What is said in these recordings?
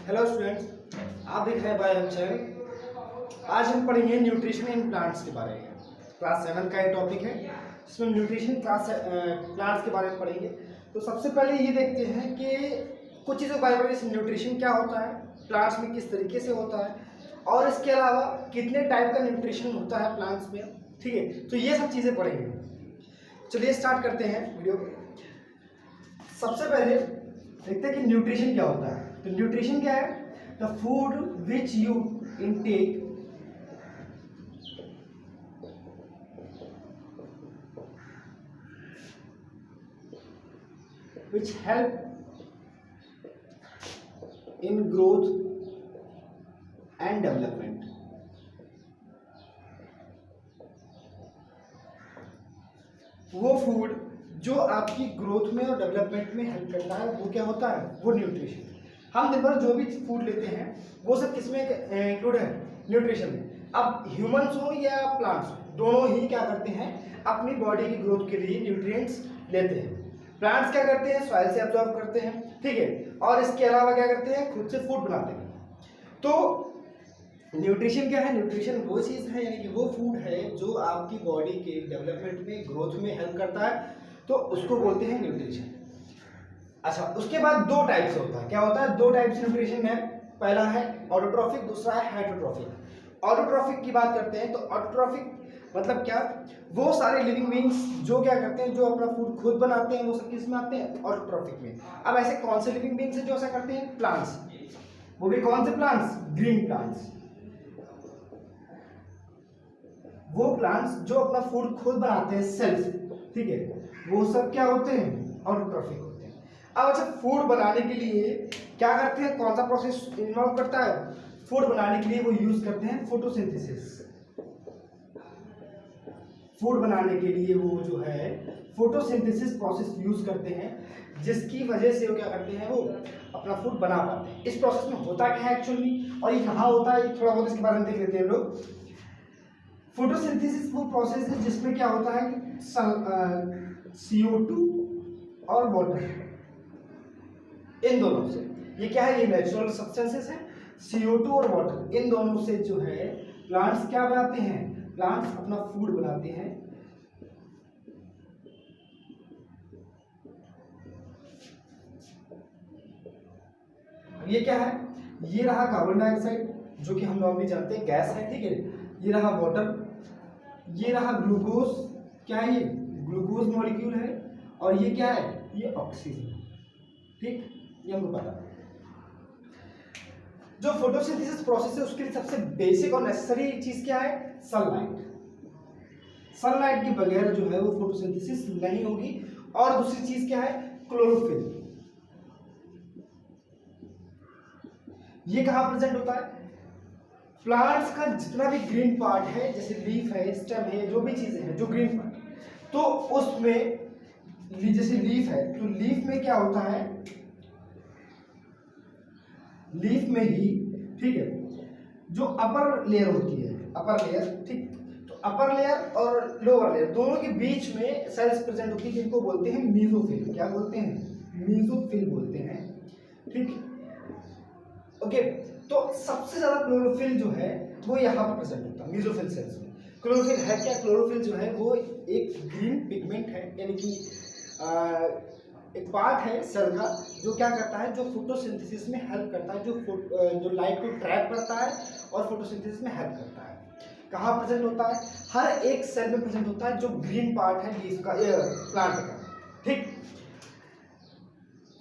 Hello students, आप देख रहे हैं बाय चैनल। आज हम पढ़ेंगे न्यूट्रिशन इन प्लांट्स के बारे में। क्लास 7 का ये टॉपिक है, इसमें न्यूट्रिशन प्लांट्स के बारे में पढ़ेंगे। तो सबसे पहले ये देखते हैं कि कुछ चीज़ों के बारे में, जैसे न्यूट्रिशन क्या होता है, प्लांट्स में किस तरीके से होता है, और इसके अलावा कितने टाइप का न्यूट्रिशन होता है प्लांट्स में। ठीक है, तो ये सब चीज़ें पढ़ेंगे। चलिए स्टार्ट करते हैं वीडियो। सबसे पहले देखते हैं कि न्यूट्रिशन क्या होता है। तो न्यूट्रिशन क्या है? The food which you intake which help in growth and development. वो फूड जो आपकी ग्रोथ में और डेवलपमेंट में हेल्प करता है, वो क्या होता है? वो न्यूट्रिशन। हम दिन भर जो भी फूड लेते हैं वो सब किसमें इंक्लूड है? न्यूट्रिशन में। अब ह्यूमंस हो या प्लांट्स, दोनों ही क्या करते हैं? अपनी बॉडी की ग्रोथ के लिए न्यूट्रिएंट्स लेते हैं। प्लांट्स क्या करते हैं? सॉइल से एब्जॉर्ब करते हैं, ठीक है, और इसके अलावा क्या करते हैं? खुद से फूड बनाते हैं। तो न्यूट्रिशन क्या है? न्यूट्रिशन वो चीज़ है, यानी कि वो फूड है जो आपकी बॉडी के डेवलपमेंट में, ग्रोथ में हेल्प करता है, तो उसको बोलते हैं न्यूट्रिशन। अच्छा, उसके बाद दो टाइप से होता है। क्या होता है? दो टाइप से न्यूट्रिशन है। पहला है ऑटोट्रॉफिक, दूसरा है हेटरोट्रॉफिक। ऑटोट्रॉफिक की बात करते हैं तो ऑटोट्रॉफिक मतलब क्या? वो सारे लिविंग बींग्स जो क्या करते हैं, जो अपना फूड खुद बनाते हैं, वो सब किस में आते हैं? ऑटोट्रॉफिक में। अब ऐसे कौन से लिविंग बींग्स हैं जो ऐसा करते हैं? प्लांट्स। वो भी कौन से प्लांट्स? Green plants. वो प्लांट्स जो अपना फूड खुद बनाते हैं सेल्फ, ठीक है, वो सब क्या होते हैं? ऑटोट्रॉफिक होते हैं। अब अच्छा, फूड बनाने के लिए क्या करते हैं? कौन सा प्रोसेस इन्वॉल्व करता है? फूड बनाने के लिए वो यूज करते हैं फोटोसिंथेसिस। फूड बनाने के लिए वो जो है फोटोसिंथेसिस प्रोसेस यूज करते हैं, जिसकी वजह से वो क्या करते हैं? वो अपना फूड बना पाते हैं। इस प्रोसेस में होता क्या है एक्चुअली, और ये कहाँ होता है, थोड़ा बहुत इसके बारे में देख लेते हैं लोग। फोटोसिंथेसिस वो प्रोसेस है जिसमें क्या होता है कि CO2 और वाटर, इन दोनों से, ये क्या है? ये नेचुरल सब्सटेंसेस है। CO2 और वाटर, इन दोनों से जो है प्लांट्स क्या बनाते हैं? प्लांट्स अपना फूड बनाते हैं। ये क्या है? ये रहा कार्बन डाइऑक्साइड, जो कि हम नॉर्मली जानते हैं गैस है, ठीक है। ये रहा वाटर, ये रहा ग्लूकोज, क्या है? ये ग्लूकोज मॉलिक्यूल है। और ये क्या है? ये ऑक्सीजन, ठीक, ये हमको पता है। जो फोटोसिंथेसिस प्रोसेस है उसके लिए सबसे बेसिक और नेसेसरी चीज क्या है? सनलाइट। सनलाइट के बगैर जो है वो फोटोसिंथेसिस नहीं होगी। और दूसरी चीज क्या है? क्लोरोफिल। ये कहां प्रेजेंट होता है? प्लांट्स का जितना भी ग्रीन पार्ट है, जैसे लीफ है, स्टेम है, जो भी चीजें हैं जो ग्रीन पार्ट, तो उसमें जैसे लीफ है, तो लीफ में क्या होता है? लीफ में ही, ठीक है, जो अपर लेयर होती है, अपर लेयर, ठीक, तो अपर लेयर और लोअर लेयर दोनों के बीच में सेल्स प्रेजेंट होती है, जिनको बोलते हैं मीसोफिल। क्या बोलते हैं? मीसोफिल बोलते हैं, ठीक, ओके। तो सबसे ज्यादा क्लोरोफिल जो है वो यहाँ पर प्रेजेंट होता है मीसोफिल सेल्स में। क्लोरोफिल है क्या? क्लोरोफिल जो है वो एक ग्रीन पिगमेंट है, यानी कि एक पार्ट है सेल का जो क्या करता है? जो फोटोसिंथेसिस में हेल्प करता है, जो लाइट को ट्रैप करता है और फोटोसिंथेसिस में हेल्प करता है। कहाँ प्रेजेंट होता है? हर एक सेल में प्रेजेंट होता है, जो ग्रीन पार्ट है लीफ का, प्लांट का, ठीक।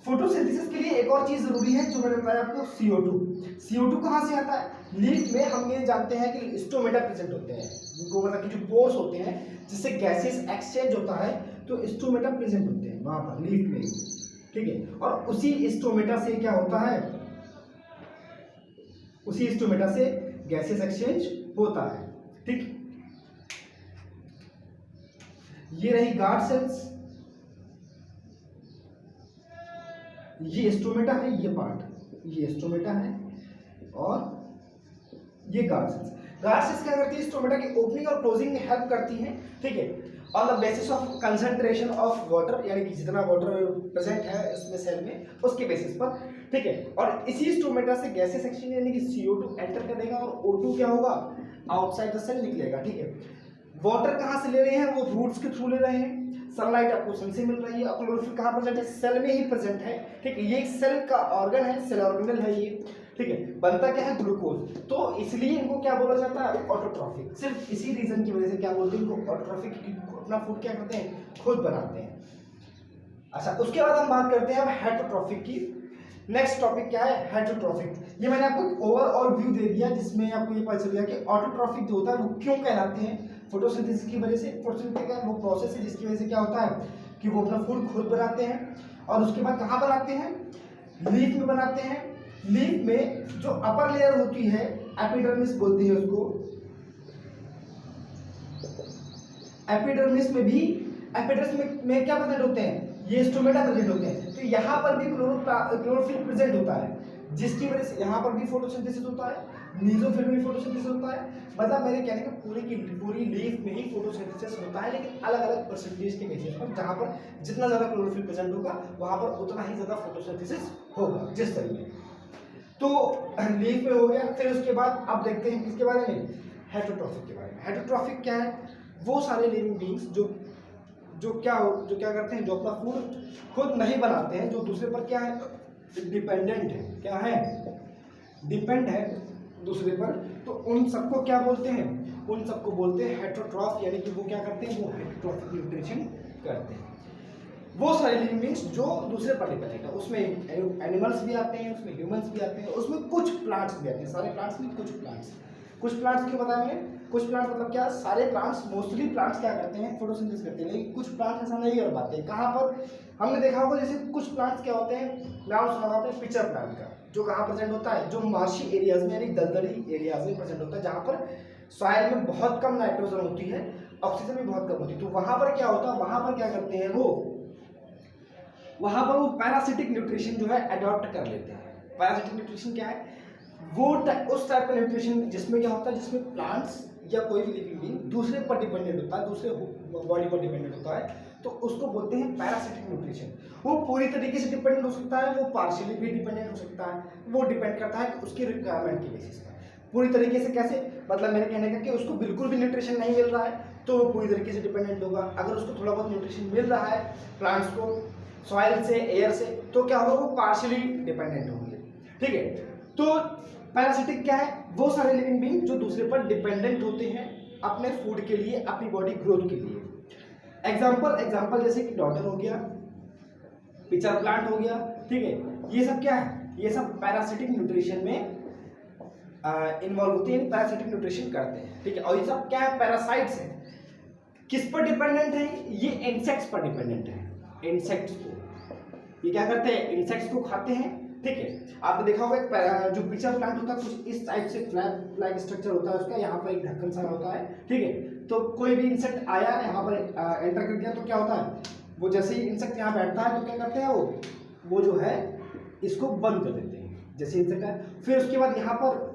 फोटोसिंथेसिस के लिए एक और चीज जरूरी है जो मैंने बताया आपको, CO2। CO2 कहाँ से आता है? लीफ में हम ये जानते हैं कि स्टोमेटा प्रेजेंट होते हैं, जिनको मतलब कि जो पोर्स होते हैं जिससे गैसेस एक्सचेंज होता है, तो स्टोमेटा प्रेजेंट होते हैं वहां पर लीफ में, ठीक है। और उसी स्टोमेटा से क्या होता है? उसी स्टोमेटा से गैसेस एक्सचेंज होता है, ठीक। ये रही गार्ड सेल्स, ये स्टोमेटा है, ये पार्ट, ये स्टोमेटा है, और ये गार्ड सेल्स। गार्ड सेल्स क्या करती है? स्टोमेटा की ओपनिंग और क्लोजिंग में हेल्प करती हैं, ठीक है। On the basis of concentration of water, यानी कि जितना वाटर प्रेजेंट है उसमें सेल में उसके बेसिस पर, ठीक है। और इसी स्टोमेटा से गैसेस एक्सचेंज यानी कि CO2 एंटर करेगा और O2 क्या होगा, आउटसाइड द सेल निकलेगा, ठीक है। वाटर कहाँ से ले रहे हैं, वो रूट्स के थ्रू ले रहे हैं। सनलाइट आपको सन से मिल रही है और क्लोरोफिल कहाँ प्रेजेंट है, सेल में ही प्रेजेंट है, ठीक है। ये सेल का ऑर्गन है, सेल ऑर्गेनल है ये, ठीक है। बनता क्या है, ग्लूकोज। तो इसलिए इनको क्या बोला जाता है, ऑटोट्रॉफिक। सिर्फ इसी रीजन की वजह से क्या बोलते हैं इनको ऑटोट्रॉफिक, अपना फूड क्या करते हैं, खुद बनाते हैं। अच्छा, उसके बाद हम बात करते हैं अब हेटरोट्रॉफिक की। नेक्स्ट टॉपिक क्या है, हेटरोट्रॉफिक। ये मैंने आपको एक ओवरऑल व्यू दे दिया जिसमें आपको ये पता चल गया कि ऑटोट्रॉफिक जो होता है वो क्यों कहलाते हैं, फोटोसिंथेसिस की वजह से। फोटोसिंथेसिस क्या है, वो प्रोसेस है जिसकी वजह से क्या होता है कि वो अपना फूड खुद बनाते हैं। और उसके बाद कहाँ बनाते हैं, लीफ में बनाते हैं। लीफ में जो अपर लेयर होती है, एपिडर्मिस बोलते हैं उसको, एपिडर्मिस में भी, एपिडर्मिस में क्या प्रेजेंट होते हैं, ये स्टोमेटा प्रेजेंट होते हैं। तो यहाँ पर भी क्लोरोफिल प्रेजेंट होता है, जिसकी वजह से यहाँ पर भी फोटोसिंथेसिस होता है, मीसोफिल में फोटोसिंथेसिस होता है। मतलब मेरे कहने का पूरी की पूरी लीफ में ही फोटोसिंथेसिस होता है, लेकिन अलग अलग परसेंटेज के बेसिस पर। जहाँ पर जितना ज़्यादा क्लोरोफिल प्रेजेंट होगा वहाँ पर उतना ही ज़्यादा फोटोसिंथेसिस होगा, जिस तरीके। तो लीफ में हो गया। फिर उसके बाद आप देखते हैं किसके बारे में, हेटरोट्रॉफिक के बारे में। हेटरोट्रॉफिक क्या है, वो सारे लिविंग बींग्स जो क्या करते हैं, जो अपना फूड खुद नहीं बनाते हैं, जो दूसरे पर क्या है, डिपेंडेंट है। क्या है, डिपेंड है दूसरे पर। तो उन सबको क्या बोलते हैं, उन सबको बोलते हैं हेटरोट्रॉफ, यानी कि वो क्या करते हैं, वो हेटरोट्रॉफिक न्यूट्रिशन करते हैं। वो सारे लिविंग बींग्स जो दूसरे पर डिपेंडेंट है, उसमें एनिमल्स भी आते हैं, उसमें ह्यूमंस भी आते हैं, उसमें कुछ प्लांट्स भी आते हैं। सारे प्लांट्स नहीं, कुछ प्लांट्स। कुछ प्लांट्स क्यों बताया मैंने, कुछ प्लांट्स मतलब क्या, सारे प्लांट्स, मोस्टली प्लांट्स क्या करते हैं, फोटोसिंथेसिस करते हैं, लेकिन कुछ प्लांट्स ऐसा नहीं कर पाते। कहाँ पर हमने देखा होगा, जैसे कुछ प्लांट्स क्या होते हैं, नाम सुना होगा आपने पिचर प्लांट का, जो कहाँ प्रेजेंट होता है, जो मार्शी एरियाज में यानी दलदली एरियाज में प्रेजेंट होता है, जहाँ पर सॉइल में बहुत कम नाइट्रोजन होती है, ऑक्सीजन भी बहुत कम होती है। तो वहाँ पर क्या होता है, वहाँ पर क्या करते हैं वो, वहाँ पर वो पैरासिटिक न्यूट्रिशन जो है अडॉप्ट कर लेते हैं। पैरासिटिक न्यूट्रिशन क्या है, वो उस टाइप का न्यूट्रिशन जिसमें क्या होता है, जिसमें प्लांट्स या कोई भी लिविंग बीइंग दूसरे पर डिपेंडेंट होता है, दूसरे बॉडी पर डिपेंडेंट होता है, तो उसको बोलते हैं पैरासिटिक न्यूट्रिशन। वो पूरी तरीके से डिपेंडेंट हो सकता है, वो पार्शियली भी डिपेंडेंट हो सकता है, वो डिपेंड करता है उसकी रिक्वायरमेंट के बेसिस पर। पूरी तरीके से कैसे, मतलब मेरे कहने का कि उसको बिल्कुल भी न्यूट्रिशन नहीं मिल रहा है तो वो पूरी तरीके से डिपेंडेंट होगा। अगर उसको थोड़ा बहुत न्यूट्रिशन मिल रहा है प्लांट्स को सॉइल से, एयर से, तो क्या होगा, वो पार्शियली डिपेंडेंट होंगे, ठीक है। तो पैरासिटिक क्या है, वो सारे लिविंग बीइंग जो दूसरे पर डिपेंडेंट होते हैं अपने फूड के लिए, अपनी बॉडी ग्रोथ के लिए। एग्जांपल जैसे कि डॉटर हो गया, पिचर प्लांट हो गया, ठीक है। ये सब क्या है, ये सब पैरासिटिक न्यूट्रिशन में इन्वॉल्व होते हैं, पैरासिटिक न्यूट्रिशन करते हैं, ठीक है। और ये सब क्या है, पैरासाइट्स हैं। किस पर डिपेंडेंट है, ये इंसेक्ट्स पर डिपेंडेंट है। इंसेक्ट्स को ये क्या करते हैं, इंसेक्ट्स को खाते हैं, ठीक है। आपने देखा होगा जो पिचर प्लांट होता है कुछ इस टाइप से फ्लैग स्ट्रक्चर होता है उसका, यहाँ पर एक ढक्कन सा होता है, ठीक है। तो कोई भी इंसेक्ट आया यहाँ पर एंटर कर गया तो क्या होता है, वो जैसे ही इंसेक्ट यहाँ बैठता है तो क्या करते हैं वो जो है इसको बंद कर देते हैं, जैसे इंसेक्ट है। फिर उसके बाद यहाँ पर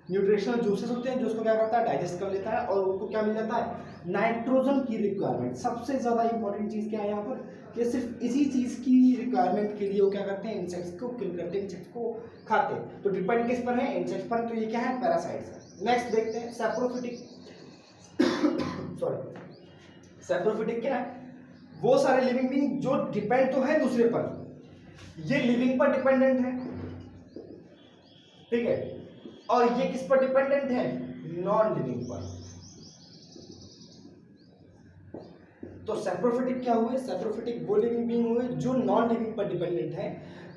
न्यूट्रिशनल जूसेस होते हैं जो उसको क्या करता है, डाइजेस्ट कर लेता है, और उनको क्या मिल जाता है, नाइट्रोजन की रिक्वायरमेंट। सबसे ज़्यादा इंपॉर्टेंट चीज़ क्या है यहाँ पर, कि सिर्फ इसी चीज़ की रिक्वायरमेंट के लिए वो क्या करते हैं, इंसेक्ट्स को किल करते हैं, इंसेक्ट्स को खाते हैं। तो डिपेंड किस पर है, इंसेक्ट्स पर। तो ये क्या है, पैरासाइट्स है। नेक्स्ट देखते हैं सैप्रोफिटिक। सॉरी, सैप्रोफिटिक क्या है, वो सारे लिविंग बीइंग जो डिपेंड तो है दूसरे पर, ये लिविंग पर डिपेंडेंट है, ठीक है। और ये किस पर डिपेंडेंट है, नॉन लिविंग पर। तो सैप्रोफिटिक क्या हुए, सैप्रोफिटिक वो लिविंग बीइंग हुए जो नॉन लिविंग पर डिपेंडेंट है,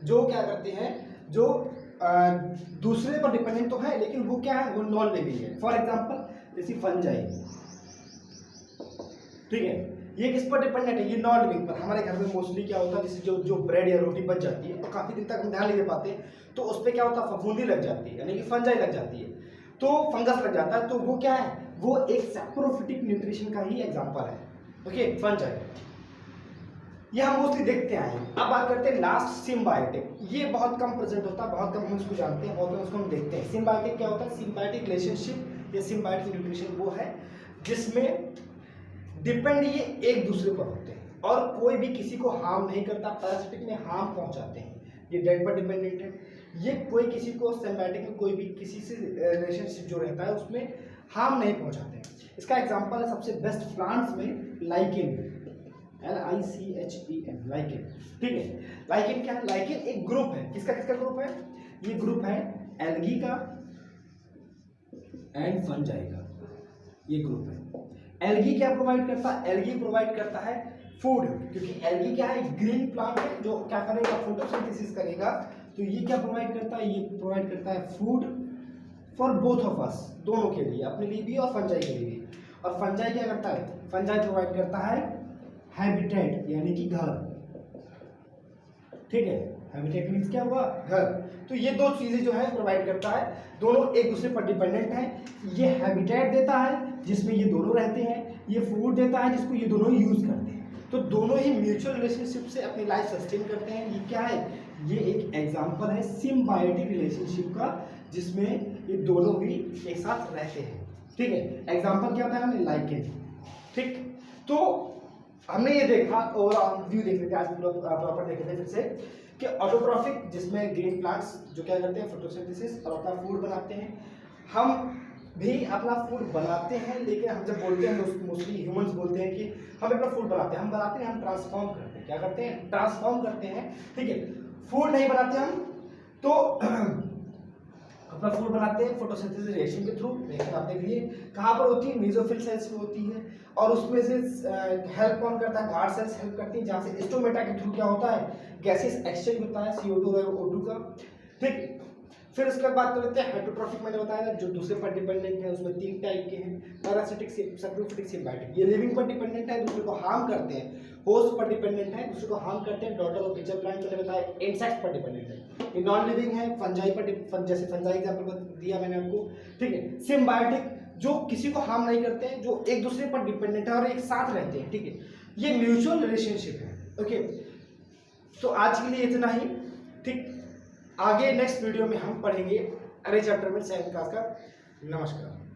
जो क्या करते हैं, जो दूसरे पर डिपेंडेंट तो है लेकिन वो क्या है, वो नॉन लिविंग है। फॉर एग्जांपल जैसे फंजाई, ठीक है, ये किस पर डिपेंडेंट है, ये नॉन लिविंग पर। हमारे घर में मोस्टली क्या होता है, जैसे जो ब्रेड या रोटी बच जाती है तो काफ़ी दिन तक हम ध्यान नहीं दे पाते, तो उस पर क्या होता है, फफूंदी लग जाती है, यानी कि फंजाई लग जाती है, तो फंगस लग जाता है। तो वो क्या है, वो एक सैप्रोफिटिक न्यूट्रिशन का ही एग्जाम्पल है, ओके, फंजाई। ये हम मोस्टली देखते आए हैं। अब बात करते हैं लास्ट, सिम्बायोटिक। ये बहुत कम प्रेजेंट होता है, बहुत कम हम इसको जानते हैं, बहुत कम इसको हम देखते हैं। सिम्बायोटिक क्या होता है, सिम्बायोटिक रिलेशनशिप या सिम्बायोटिक न्यूट्रिशन वो है जिसमें डिपेंड ये एक दूसरे पर होते हैं और कोई भी किसी को हार्म नहीं करता, पैरासिटिक में हार्म पहुंचाते हैं। ये डेट पर डिपेंडेंट है, ये कोई किसी को, सिम्बायोटिक में कोई भी किसी से रिलेशनशिप जो रहता है उसमें हार्म नहीं पहुंचाते हैं। इसका एग्जांपल है सबसे बेस्ट प्लांट्स में लाइकेन, LICHEN, लाइकेन। ठीक है, लाइकेन क्या है? लाइकेन एक ग्रुप है, किसका किसका ग्रुप है? ये ग्रुप है एल्गी का एंड फंजाई का, ये ग्रुप है। एल्गी क्या प्रोवाइड करता है? एल्गी प्रोवाइड करता है फूड, क्योंकि एल्गी क्या है? ग्रीन प्लांट है जो क्या करेगा? फोटोसिंथेसिस करेगा। तो ये क्या प्रोवाइड करता है? ये प्रोवाइड करता है food for both of us, दोनों के लिए, अपने लिए भी और फंजाई के लिए भी। और फंजाई क्या करता है? फंजाई प्रोवाइड करता है हैबिटेट, यानी कि घर। ठीक है, हैबिटेट मीन्स क्या हुआ? घर। तो ये दो चीजें जो है प्रोवाइड करता है, दोनों एक दूसरे पर डिपेंडेंट हैं। ये हैबिटेट देता है जिसमें ये दोनों रहते हैं, ये फूड देता है जिसको ये दोनों यूज करते हैं। तो दोनों ही म्यूचुअल रिलेशनशिप से अपनी लाइफ सस्टेन करते हैं। ये क्या है? ये एक एग्जांपल है सिम्बायोटिक रिलेशनशिप का, जिसमें ये दोनों भी एक साथ रहते हैं। ठीक है, एग्जांपल क्या होता है? हमने लाइकेन। ठीक, तो हमने ये देखा, ओवरऑल व्यू देख लेते हैं आज, पूरा प्रॉपर देख लेते हैं फिर से, कि ऑटोट्रॉफिक जिसमें ग्रीन प्लांट्स जो क्या करते हैं? फोटोसिंथेसिस और अपना फूड बनाते हैं। हम भी अपना फूड बनाते हैं, लेकिन हम जब बोलते हैं, मोस्टली ह्यूमंस बोलते हैं कि हम अपना फूड बनाते हैं, हम बनाते हैं, हम ट्रांसफॉर्म करते हैं। क्या करते हैं? ट्रांसफॉर्म करते हैं। ठीक है, फूड नहीं बनाते हम, तो अपना फूड बनाते हैं फोटोसिंथेसिस रिएक्शन के थ्रू। रिएक्शन आप देख लीजिए कहाँ पर होती है? मेसोफिल सेल्स में होती है। और उसमें से हेल्प कौन करता है? गार्ड सेल्स हेल्प करती है, जहाँ से स्टोमेटा के थ्रू क्या होता है? गैसेस एक्सचेंज होता है, CO2 और O2 का। ठीक, फिर उसके बाद बात कर लेते हैं हेटरोट्रॉफिक। मैंने बताया था जो दूसरे पर डिपेंडेंट है, उसमें 3 टाइप के हैं, पैरासिटिक, सैप्रोफिटिक, सिम्बायोटिक। ये लिविंग पर डिपेंडेंट है, दूसरे को हार्म करते हैं। होस्ट पर डिपेंडेंट है, दूसरे को हार्म करते हैं। डॉटर ऑफ पिक्चर प्लांट मैंने बताया। इंसेक्ट पर डिपेंडेंट है। ये नॉन लिविंग है, फंजाई पर, जैसे फंजाई एग्जांपल दिया मैंने आपको। ठीक है, सिम्बायोटिक जो किसी को हार्म नहीं करते हैं, जो एक दूसरे पर डिपेंडेंट है और एक साथ रहते हैं। ठीक है, ये म्यूचुअल रिलेशनशिप है। ओके, तो आज के लिए इतना ही। ठीक, आगे नेक्स्ट वीडियो में हम पढ़ेंगे अगले चैप्टर में 7 क्लास का। नमस्कार।